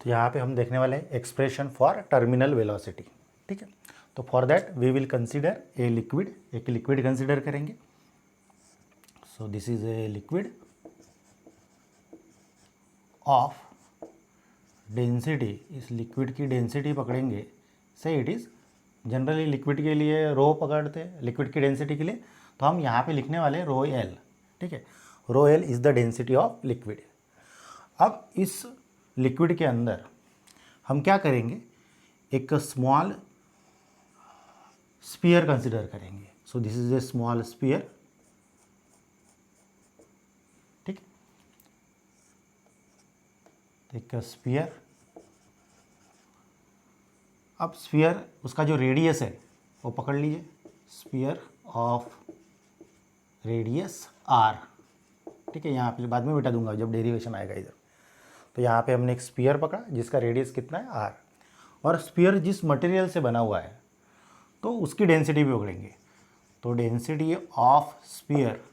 तो यहाँ पे हम देखने वाले हैं एक्सप्रेशन फॉर टर्मिनल वेलोसिटी, ठीक है। तो for that we will consider a liquid, एक लिक्विड कंसीडर करेंगे। So this is a liquid of density, इस लिक्विड की डेंसिटी पकड़ेंगे, say it is generally liquid के लिए रो पकड़ते हैं लिक्विड की डेंसिटी के लिए, तो हम यहाँ पे लिखने वाले रो एल, ठीक है। Rho L is the density of liquid. अब इस लिक्विड के अंदर हम क्या करेंगे, एक स्मॉल स्फीयर कंसिडर करेंगे। So this is A small sphere, ठीक। एक स्फीयर, अब स्फीयर उसका जो रेडियस है वो पकड़ लीजिए, स्फीयर ऑफ रेडियस आर, ठीक है। यहाँ पे बाद में बिठा दूंगा जब डेरिवेशन आएगा इधर। तो यहाँ पे हमने एक स्फीयर पकड़ा जिसका रेडियस कितना है आर, और स्फीयर जिस मटेरियल से बना हुआ है तो उसकी डेंसिटी भी पकड़ेंगे। तो डेंसिटी ऑफ स्फीयर,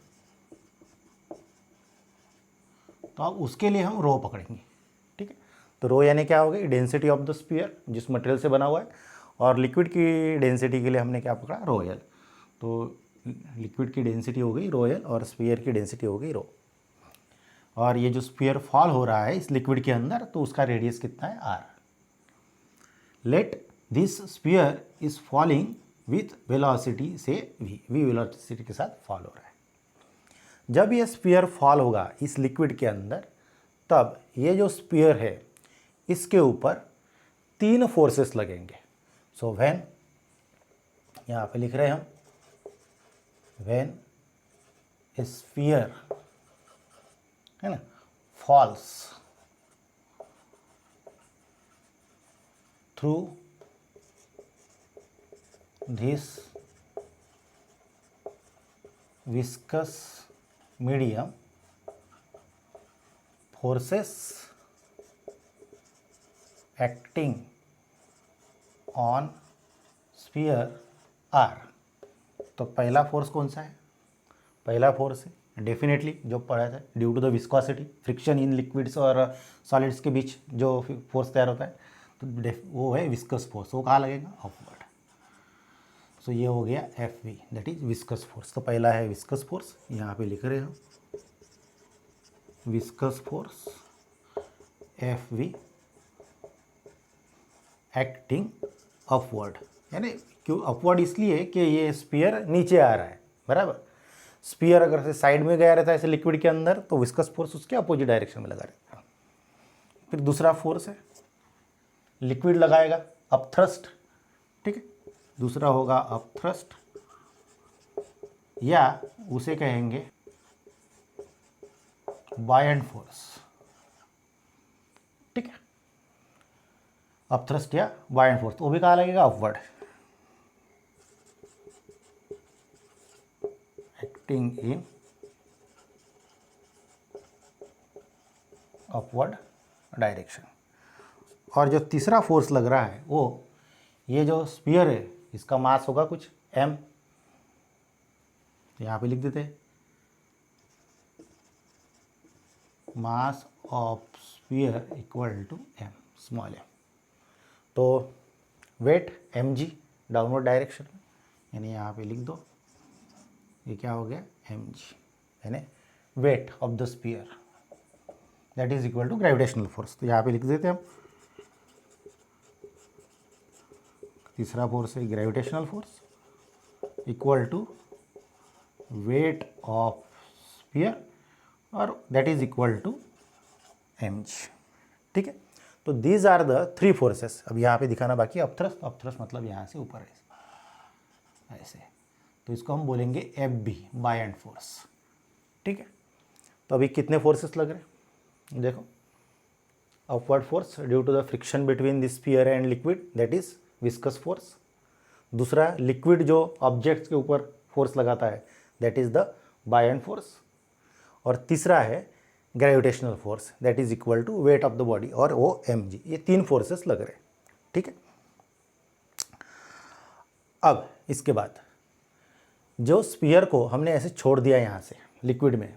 तो अब उसके लिए हम रो पकड़ेंगे, ठीक है। तो रो यानी क्या हो गई, डेंसिटी ऑफ द स्फीयर जिस मटेरियल से बना हुआ है, और लिक्विड की डेंसिटी के लिए हमने क्या पकड़ा, रो एल। तो लिक्विड की डेंसिटी हो गई रो एल और स्फीयर की डेंसिटी हो गई रो। और ये जो स्फीयर फॉल हो रहा है इस लिक्विड के अंदर, तो उसका रेडियस कितना है R. Let this sphere is falling with velocity say V velocity के साथ फॉल हो रहा है। जब ये स्फीयर फॉल होगा इस लिक्विड के अंदर, तब ये जो स्फीयर है इसके ऊपर 3 फोर्सेस लगेंगे। सो व्हेन, यहाँ पे लिख रहे हैं हम, व्हेन ए स्फीयर, है ना, falls through this viscous medium, forces acting on sphere R. तो पहला फोर्स कौन सा है, पहला फोर्स है डेफिनेटली जो पढ़ा था, due to the viscosity, friction in liquids और सॉलिड्स के बीच जो फोर्स तैयार होता है, तो वो है विस्कस फोर्स। वो कहाँ लगेगा, अपवर्ड। सो ये हो गया F V, that is viscous force. तो पहला है विस्कस फोर्स, यहाँ पे लिख रहे हो viscous force F V acting upward, यानी क्यों अपवर्ड, इसलिए कि ये स्फीयर नीचे आ रहा है, बराबर। स्फीयर अगर से साइड में गया रहता है ऐसे लिक्विड के अंदर, तो विस्कस फोर्स उसके अपोजिट डायरेक्शन में लगा रहता है। फिर दूसरा फोर्स है, लिक्विड लगाएगा अपथ्रस्ट, ठीक है। दूसरा होगा अपथ्रस्ट, या उसे कहेंगे बायंड फोर्स, ठीक है। अपथ्रस्ट या बायंड फोर्स, वो भी कहाँ लगेगा, upward, acting in upward direction. और जो तीसरा फोर्स लग रहा है वो, ये जो स्फीयर है इसका मास होगा कुछ m, यहाँ पे लिख देते हैं mass of sphere equal to m, small m। तो वेट mg डाउनवर्ड डायरेक्शन में, यानी यहाँ पे लिख दो, ये क्या हो गया mg, यानी weight of the sphere that is equal to gravitational force. तो यहाँ पे लिख देते हैं हम, तीसरा फोर्स है gravitational force equal to weight of sphere, और that is equal to mg, ठीक है। तो दीज आर द 3 फोर्सेस। अब यहाँ पे दिखाना बाकी अपथ्रस्ट, अपथ्रस्ट मतलब यहाँ से ऊपर है ऐसे, तो इसको हम बोलेंगे एफ बी, बायंड फोर्स, ठीक है। तो अभी कितने फोर्सेस लग रहे हैं, देखो, upward force due to the friction between the sphere and liquid, that is viscous force. दूसरा, लिक्विड जो ऑब्जेक्ट्स के ऊपर फोर्स लगाता है, that is the buoyant force. और तीसरा है gravitational force, that is equal to weight of the body, और वो mg। ये 3 फोर्सेस लग रहे हैं, ठीक है। अब इसके बाद जो स्फीयर को हमने ऐसे छोड़ दिया यहाँ से लिक्विड में,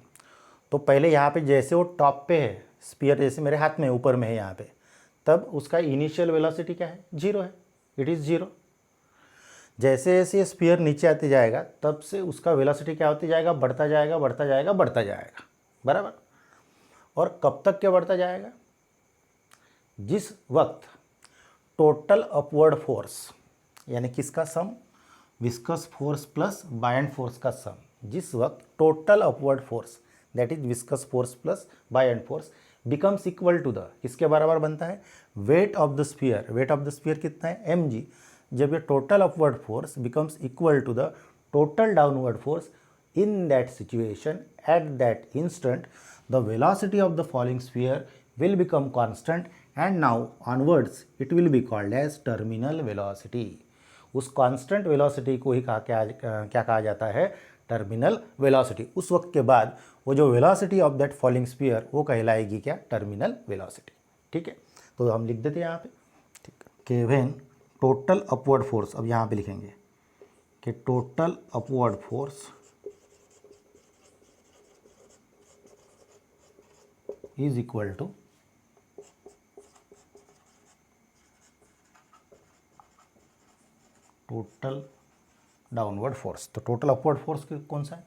तो पहले यहाँ पे जैसे वो टॉप पे है स्फीयर, जैसे मेरे हाथ में ऊपर में है यहाँ पे, तब उसका इनिशियल वेलोसिटी क्या है, 0 है, इट इज़ 0। जैसे जैसे स्फीयर नीचे आते जाएगा तब से उसका वेलोसिटी क्या होते जाएगा, बढ़ता जाएगा बढ़ता जाएगा बढ़ता जाएगा, बराबर। और कब तक क्या बढ़ता जाएगा, जिस वक्त टोटल अपवर्ड फोर्स यानी किसका sum, viscous force plus buoyant force का सम, जिस वक्त total upward force that is viscous force plus buoyant force becomes equal to the, किसके बराबर बनता है, weight of the sphere. Weight of the sphere कितना है, mg। जब ये total upward force becomes equal to the total downward force, in that situation at that instant the velocity of the falling sphere will become constant and now onwards it will be called as terminal velocity। उस constant velocity को ही क्या कहा जाता है, terminal velocity. उस वक्त के बाद वो जो velocity of that falling sphere वो कहलाएगी क्या, टर्मिनल वेलोसिटी। ठीक है, तो हम लिख देते हैं यहाँ पे, ठीक है, कि व्हेन टोटल अपवर्ड फोर्स, अब यहाँ पे लिखेंगे कि total upward force is equal to total downward force. तो टोटल अपवर्ड फोर्स कौन सा है,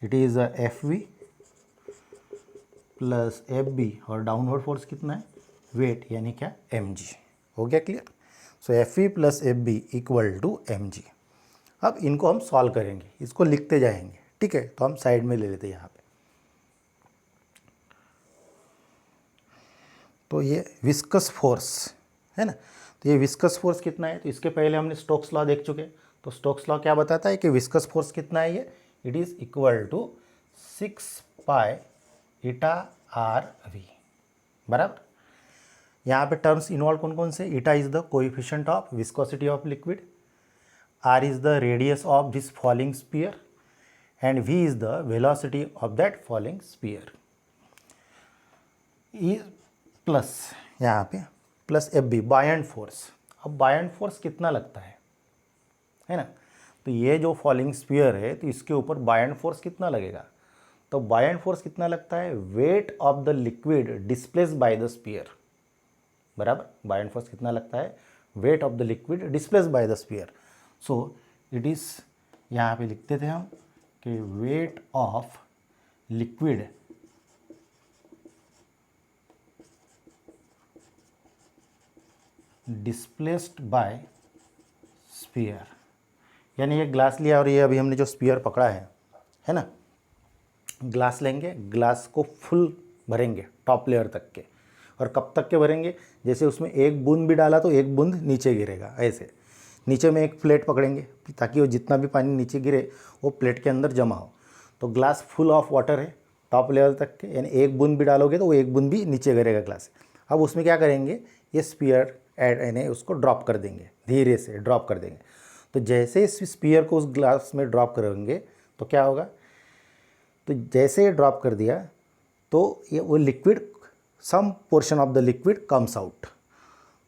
it is F V plus F B, और डाउनवर्ड फोर्स कितना है, वेट यानी क्या, एम जी। हो गया clear. So F V plus F B equal to M G. अब इनको हम सॉल्व करेंगे, इसको लिखते जाएंगे, ठीक है। तो हम साइड में ले लेते हैं यहाँ पे। तो ये विस्कस फोर्स है ना, तो ये विस्कस फोर्स कितना है, तो इसके पहले हमने स्टोक्स लॉ देख चुके। तो स्टोक्स लॉ क्या बताता है कि विस्कस फोर्स कितना है, ये it is equal to 6 pi eta r v, बराबर। यहाँ पे टर्म्स इन्वॉल्व कौन कौन से, eta is the coefficient of viscosity of liquid, r is the radius of this falling sphere and v is the velocity of that falling sphere. Plus यहाँ पे plus F B buoyant force. अब buoyant force कितना लगता है ना, तो ये जो फॉलिंग स्पीयर है तो इसके ऊपर बायंट फोर्स कितना लगेगा, तो बायंट फोर्स कितना लगता है, weight of the liquid displaced by the sphere, बराबर। बायंट फोर्स कितना लगता है, weight of the liquid displaced by the sphere. So it is, यहाँ पे लिखते थे हम कि weight of liquid displaced by sphere, यानी ये ग्लास लिया और ये अभी हमने जो स्पीयर पकड़ा है ना, ग्लास लेंगे, ग्लास को फुल भरेंगे टॉप लेयर तक के, और कब तक के भरेंगे, जैसे उसमें एक बूंद भी डाला तो एक बूंद नीचे गिरेगा, ऐसे नीचे में एक प्लेट पकड़ेंगे ताकि वो जितना भी पानी नीचे गिरे वो प्लेट के अंदर जमा हो। तो ग्लास फुल ऑफ वाटर है टॉप लेयर तक के, यानी एक बूंद भी डालोगे तो वो एक बूंद भी नीचे गिरेगा ग्लास। अब उसमें क्या करेंगे, ये स्पीयर यानी उसको ड्रॉप कर देंगे, धीरे से ड्रॉप कर देंगे। तो जैसे इस स्पीयर को उस ग्लास में ड्रॉप करेंगे तो क्या होगा, तो जैसे ये ड्रॉप कर दिया तो ये वो liquid, some portion of the liquid comes out.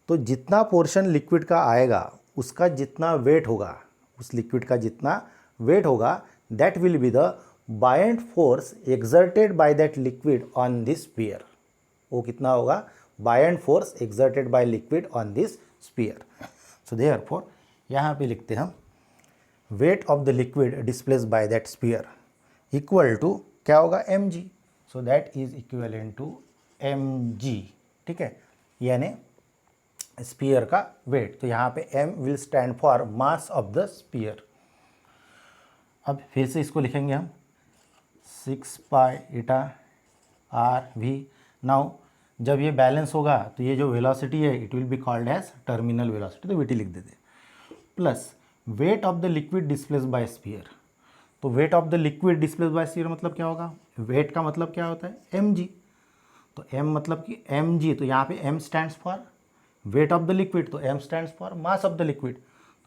तो जितना पोर्शन लिक्विड का आएगा उसका जितना वेट होगा, उस लिक्विड का जितना वेट होगा, that will be the buoyant force exerted by that liquid on this sphere. वो कितना होगा, buoyant force exerted by liquid on this sphere. So therefore यहाँ पे लिखते हैं हम weight of the liquid displaced by that sphere equal to क्या होगा, M G. So that is equivalent to M G, ठीक है, यानी स्पीयर का वेट। तो यहाँ पे m will stand for mass of the sphere. अब फिर से इसको लिखेंगे हम 6 pi eta r v. Now जब ये बैलेंस होगा तो ये जो वेलोसिटी है it will be called as terminal velocity, तो वीटी लिख देते, plus weight of the liquid displaced by sphere. तो weight of the liquid displaced by sphere मतलब क्या होगा, वेट का मतलब क्या होता है, एम जी। तो m मतलब कि एम जी, तो यहाँ पे m stands for weight of the liquid, तो m stands for mass of the liquid.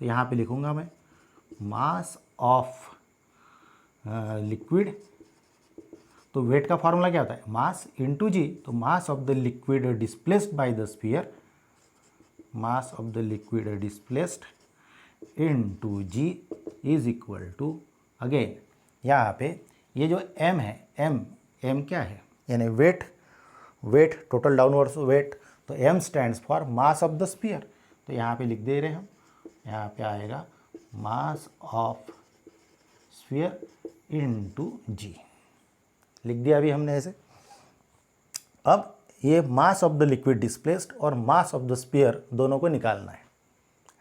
तो यहाँ पे लिखूंगा मैं मास ऑफ लिक्विड। तो वेट का फॉर्मूला क्या होता है, मास इनटू जी। तो mass of the liquid displaced by the sphere, mass of the liquid displaced into G is equal to, again यहाँ पे ये जो m है, m क्या है, यानी वेट टोटल डाउनवर्ड्स वेट, तो m stands for mass of the sphere, तो यहाँ पे लिख दे रहे हम, यहाँ पे आएगा मास ऑफ स्फीयर इनटू g, लिख दिया अभी हमने ऐसे। अब ये मास ऑफ द लिक्विड डिस्प्लेस्ड और मास ऑफ द स्फीयर दोनों को निकालना है,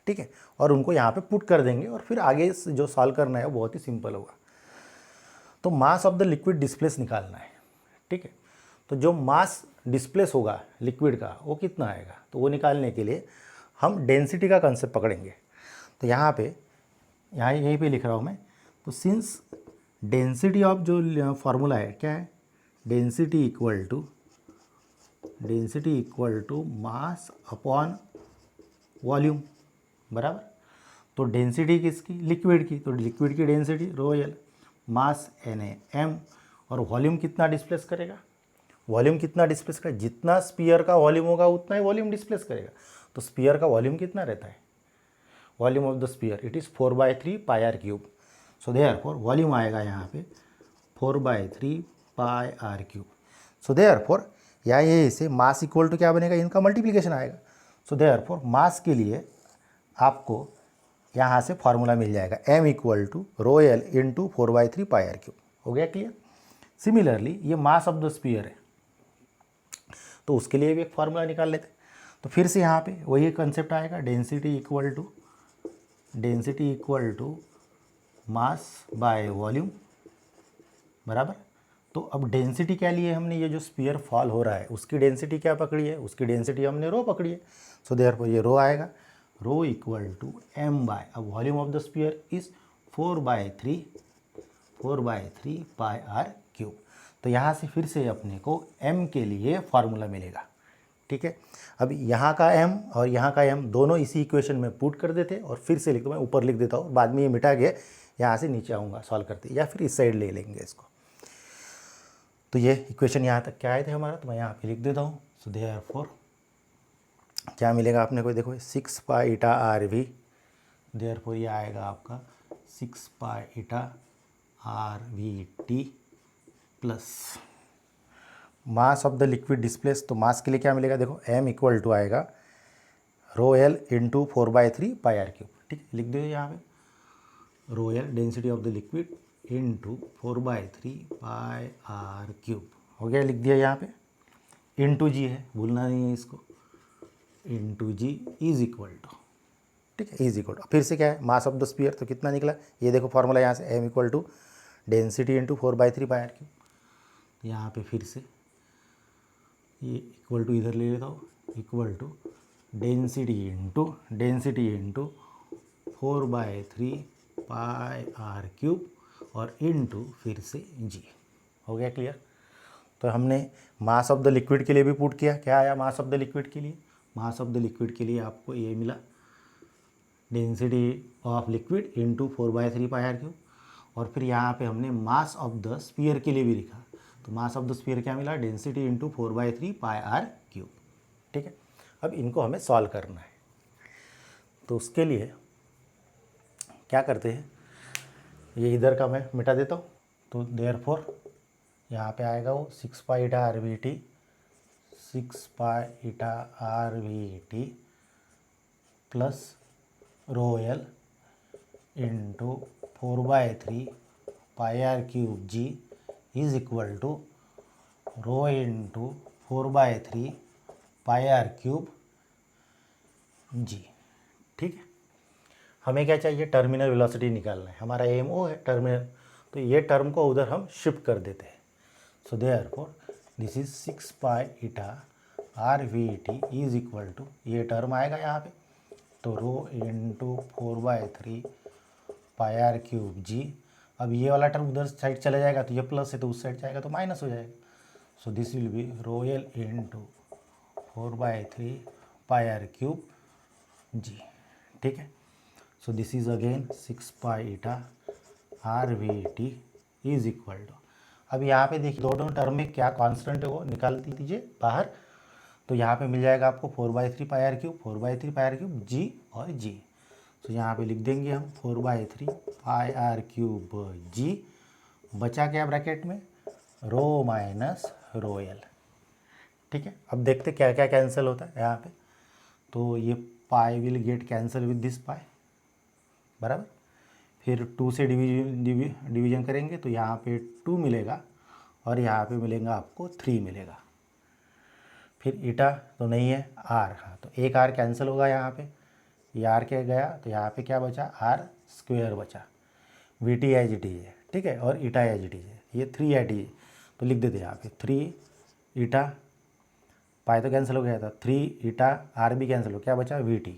ठीक है, और उनको यहाँ पे पुट कर देंगे और फिर आगे जो सॉल्व करना है वो बहुत ही सिंपल होगा। तो mass of the liquid displace निकालना है, ठीक है। तो जो मास डिस्प्लेस होगा लिक्विड का वो कितना आएगा, तो वो निकालने के लिए हम डेंसिटी का कंसेप्ट पकड़ेंगे। तो यहाँ पे यहीं पे लिख रहा हूँ मैं, तो सिंस डेंसिटी ऑफ जो फॉर्मूला है क्या है, density equal to mass upon volume, बराबर। तो डेंसिटी किसकी, लिक्विड की, तो लिक्विड की density ρl, mass Na m, और वॉल्यूम कितना डिस्प्लेस करेगा, वॉल्यूम कितना डिस्प्लेस करेगा, जितना स्फीयर का वॉल्यूम होगा उतना ही वॉल्यूम डिस्प्लेस करेगा। तो स्फीयर का वॉल्यूम कितना रहता है, volume of the sphere it is 4/3 πr³। So therefore volume आएगा यहाँ पे 4/3 πr³। सो देयरफॉर या ये इसे मास इक्वल टू क्या बनेगा, इनका मल्टीप्लिकेशन आएगा। सो देयरफॉर मास के लिए आपको यहाँ से फॉर्मूला मिल जाएगा m equal to ρl into 4/3 πr³। हो गया क्लियर। सिमिलरली ये मास ऑफ द स्फीयर है, तो उसके लिए भी एक फार्मूला निकाल लेते। तो फिर से यहाँ पे वही कंसेप्ट आएगा, density equal to mass by volume, बराबर। तो अब डेंसिटी क्या लिए हमने, ये जो स्फीयर फॉल हो रहा है उसकी डेंसिटी क्या पकड़ी है, उसकी डेंसिटी हमने रो पकड़ी है। सो देयरफॉर ये रो आएगा, rho equal to m bye, अब volume of the sphere is 4/3 πr³। तो यहाँ से फिर से अपने को m के लिए फार्मूला मिलेगा, ठीक है। अब यहाँ का m और यहाँ का m दोनों इसी इक्वेशन में पुट कर देते और फिर से लिख दो, मैं ऊपर लिख देता हूँ, बाद में ये मिटा के यहाँ से नीचे आऊँगा सॉल्व करते, या फिर इस साइड ले लेंगे इसको। तो ये इक्वेशन यहाँ तक क्या आए थे हमारा, तो मैं यहाँ पे लिख देता हूँ। सो देयरफॉर क्या मिलेगा आपने को, देखो 6 π/r⁴, देयरफॉर ये आएगा आपका 6 π/r⁴t plus mass of the liquid displace. तो मास के लिए क्या मिलेगा, देखो m इक्वल टू आएगा ρl इंटू 4/3 πr³, ठीक है, लिख दो यहाँ पे ρl density of the liquid into 4/3 πr³। हो गया, लिख दिया यहाँ पे, इंटू जी है, भूलना नहीं है इसको, into G is equal to, ठीक है, इज इक्वल टू फिर से क्या है, मास ऑफ द स्फीयर, तो कितना निकला, ये देखो फॉर्मूला यहाँ से m equal to density into 4/3 πr³। यहाँ पे फिर से ये इक्वल टू इधर ले लेता हूँ, equal to density into 4/3 πr³ और इंटू फिर से g। हो गया क्लियर। तो हमने मास ऑफ द लिक्विड के लिए भी पुट किया, क्या आया मास ऑफ द लिक्विड के लिए, मास ऑफ द लिक्विड के लिए आपको ये मिला density of liquid into 4/3 πr³। और फिर यहाँ पे हमने मास ऑफ द स्फीयर के लिए भी लिखा, तो मास ऑफ द स्फीयर क्या मिला, डेंसिटी इंटू 4/3 πr³, ठीक है। अब इनको हमें सॉल्व करना है, तो उसके लिए क्या करते हैं, ये इधर का मैं मिटा देता हूँ। तो देयरफॉर यहाँ पे आएगा वो 6 π/r⁴t plus ρl into 4/3 πr³ is equal to rho into 4/3 πr³ g, ठीक है। हमें क्या चाहिए, टर्मिनल वेलोसिटी निकालना है, हमारा एम ओ है टर्मिनल, तो ये टर्म को उधर हम शिफ्ट कर देते हैं। So therefore this is 6 π/r⁴t is equal to, ये टर्म आएगा यहाँ पे, तो रो इंटू 4/3 πr³ g। अब ये वाला टर्म उधर साइड चला जाएगा, तो ये प्लस है तो उस साइड जाएगा तो माइनस हो जाएगा। So this will be ρl into 4/3 πr³ g, ठीक है। So this is again 6 π/r⁴t is equal to, अब यहाँ पे देखिए दोनों टर्म में क्या कांस्टेंट है वो निकाल दीजिए बाहर। तो यहाँ पे मिल जाएगा आपको 4/3 πr³ g और g। तो यहाँ पे लिख देंगे हम 4/3 πr³ g, बचा क्या ब्रैकेट में, रो माइनस ρl, ठीक है, अब देखते क्या क्या कैंसिल होता है यहाँ पे। तो ये pi will get cancel with this pi, बराबर। फिर 2 से डिवीजन करेंगे तो यहाँ पे 2 मिलेगा और यहाँ पे मिलेगा आपको 3 मिलेगा। फिर ईटा तो नहीं है, आर, हाँ तो एक आर कैंसिल होगा यहाँ पे, ये आर क्या गया तो यहाँ पे क्या बचा, आर स्क्वेयर बचा। V T as it is है, ठीक है, और ईटा एज इट इज है, ये 3 एट इज, तो लिख देते यहाँ पे 3 ईटा, पाई तो कैंसिल हो गया था, 3 ईटा, आर भी कैंसिल हो, क्या बचा V T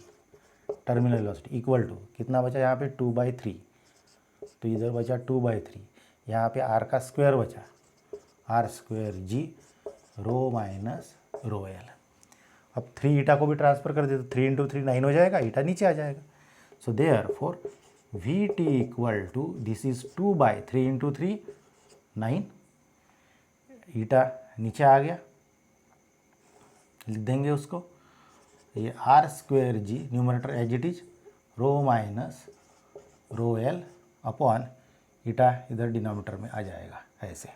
terminal velocity equal to कितना बचा यहाँ पे 2/3, तो इधर बचा 2/3, यहाँ पे आर का स्क्वायर बचा, R square G rho minus rho L. अब 3 ईटा को भी ट्रांसफर कर दे तो 3 × 3 9 हो जाएगा, ईटा नीचे आ जाएगा। So therefore v T equal to this is 2/3 × 3 9, eta नीचे आ गया, लिख देंगे उसको, ये r square g numerator as it is rho minus rho L upon eta इधर डिनोमिनेटर में आ जाएगा ऐसे।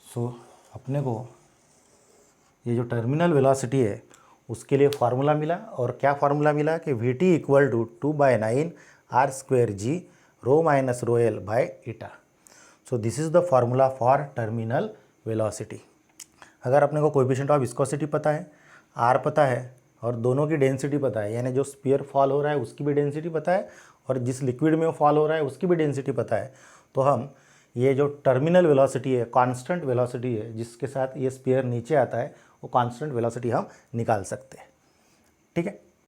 सो अपने को ये जो टर्मिनल वेलोसिटी है उसके लिए फार्मूला मिला, और क्या फार्मूला मिला कि V T equal to 2/9 R square G rho minus rho L by eta. So this is the formula for terminal velocity. अगर अपने को कोएफिशिएंट ऑफ विस्कोसिटी पता है, आर पता है और दोनों की डेंसिटी पता है, यानी जो स्फीयर फॉल हो रहा है उसकी भी डेंसिटी पता है और जिस लिक्विड में फॉल हो रहा है उसकी भी डेंसिटी पता है, तो हम ये जो टर्मिनल वेलोसिटी है, कांस्टेंट वेलोसिटी है जिसके साथ ये स्फीयर नीचे आता है, वो कांस्टेंट वेलोसिटी हम निकाल सकते हैं। ठीक है।